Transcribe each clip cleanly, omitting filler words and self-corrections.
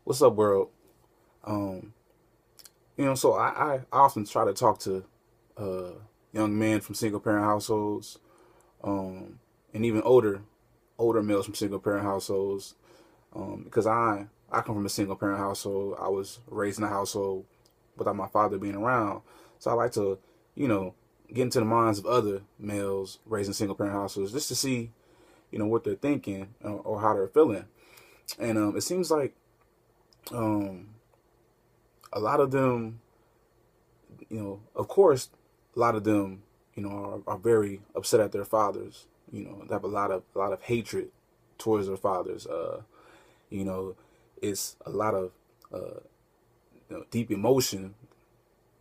What's up, world? Um, so I often try to talk to uh, young men from single parent households, and even older males from single parent households, because I come from a single parent household. I was raised in a household without my father being around, so I like to, you know, get into the minds of other males raised in single parent households just to see, what they're thinking or how they're feeling. And it seems like um, a lot of them, of course, a lot of them, are very upset at their fathers. They have a lot of hatred towards their fathers. You know, it's a lot of deep emotion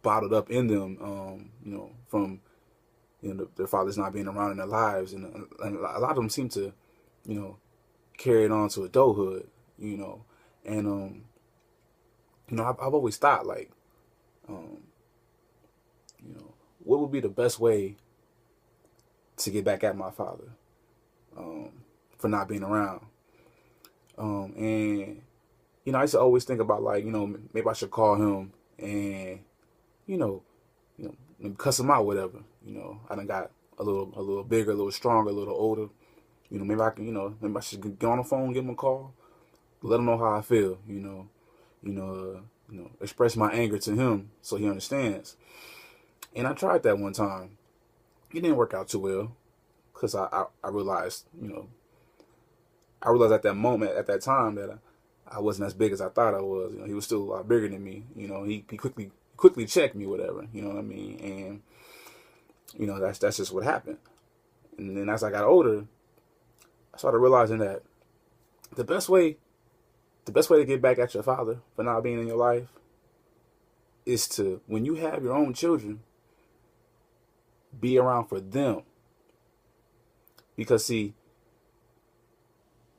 bottled up in them. From their fathers not being around in their lives, and a lot of them seem to, you know, carry it on to adulthood. And I've always thought like, um, what would be the best way to get back at my father um, for not being around. And I used to always think about like, maybe I should call him and you know, maybe cuss him out, whatever. I done got a little bigger, a little stronger, a little older. Maybe I can, maybe I should get on the phone, give him a call, let him know how I feel. Express my anger to him so he understands. And I tried that one time. It didn't work out too well because I realized, I realized at that moment, at that time, that I wasn't as big as I thought I was. He was still a lot bigger than me. He quickly checked me, whatever. You know what I mean? And that's just what happened. And then as I got older, I started realizing that the best way the best way to get back at your father for not being in your life is to, when you have your own children, be around for them. Because see,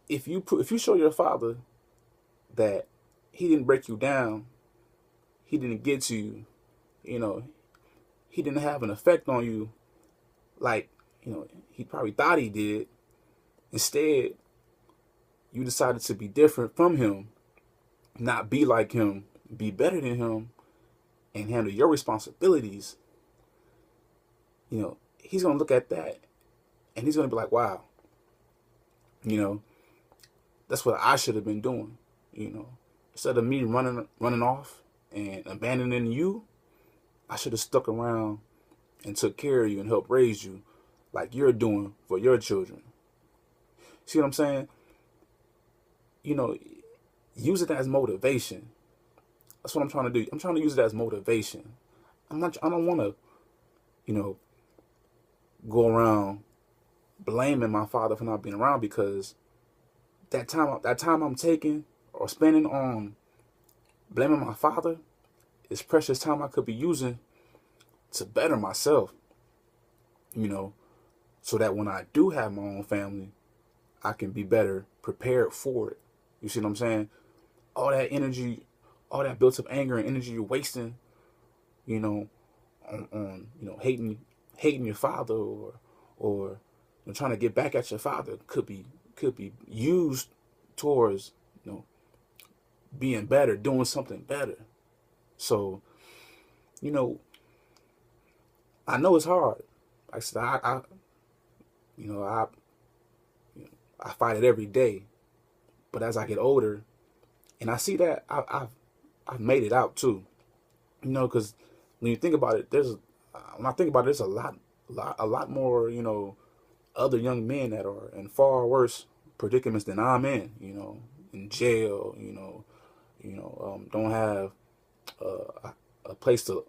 if you show your father that he didn't break you down, he didn't get to you, you know, he didn't have an effect on you like, he probably thought he did. Instead, you decided to be different from him, not be like him, be better than him, and handle your responsibilities. He's gonna look at that and he's gonna be like, wow, you know, that's what I should have been doing. You know, Instead of me running off and abandoning you, I should have stuck around and took care of you and helped raise you like you're doing for your children. See what I'm saying? You know, Use it as motivation. That's what I'm trying to do. I'm trying to use it as motivation. I don't want to, you know, go around blaming my father for not being around, because that time I'm taking or spending on blaming my father is precious time I could be using to better myself, you know, so that when I do have my own family, I can be better prepared for it. You see what I'm saying? All that energy, all that built up anger and energy you're wasting, you know, on hating your father, or trying to get back at your father, could be used towards, being better, doing something better. So, you know, I know it's hard. Like I said, you know, I, I fight it every day. But as I get older, and I see that I've made it out too. Because when you think about it, when I think about it, there's a lot more, other young men that are in far worse predicaments than I'm in. In jail. Don't have a place to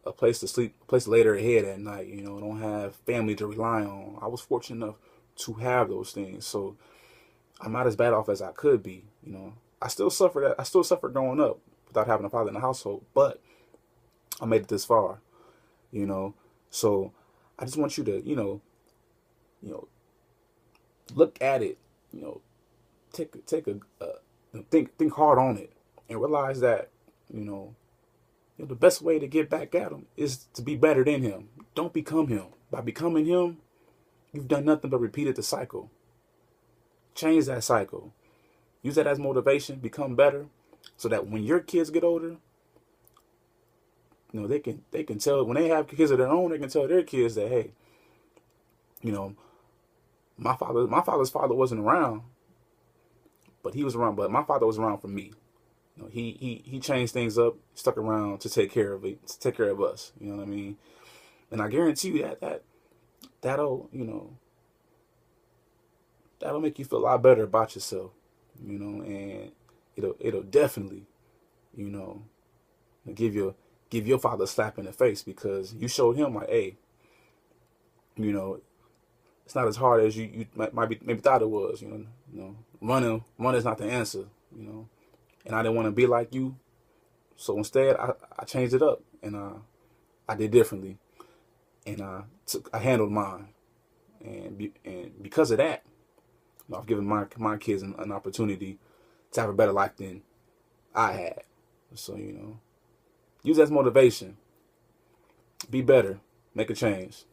sleep, a place to lay their head at night. Don't have family to rely on. I was fortunate enough to have those things, so I'm not as bad off as I could be. I still suffer that. I still suffer growing up without having a father in the household, but I made it this far. You know, so I just want you to, you know, look at it. Take a think hard on it and realize that, the best way to get back at him is to be better than him. Don't become him. By becoming him, you've done nothing but repeated the cycle. Change that cycle. Use that as motivation. Become better. so that when your kids get older, they can tell, when they have kids of their own, they can tell their kids that, hey, my father's father wasn't around, but he was around. But my father was around for me. He changed things up, stuck around to take care of it, to take care of us. You know what I mean? And I guarantee you that'll make you feel a lot better about yourself. And it'll definitely, give your father a slap in the face, because you showed him like, hey, it's not as hard as you maybe thought it was. Running is not the answer. And I didn't want to be like you, so instead I changed it up, and I did differently, and I handled mine, and because of that, I've given my kids an opportunity to have a better life than I had. So use that as motivation. Be better. Make a change.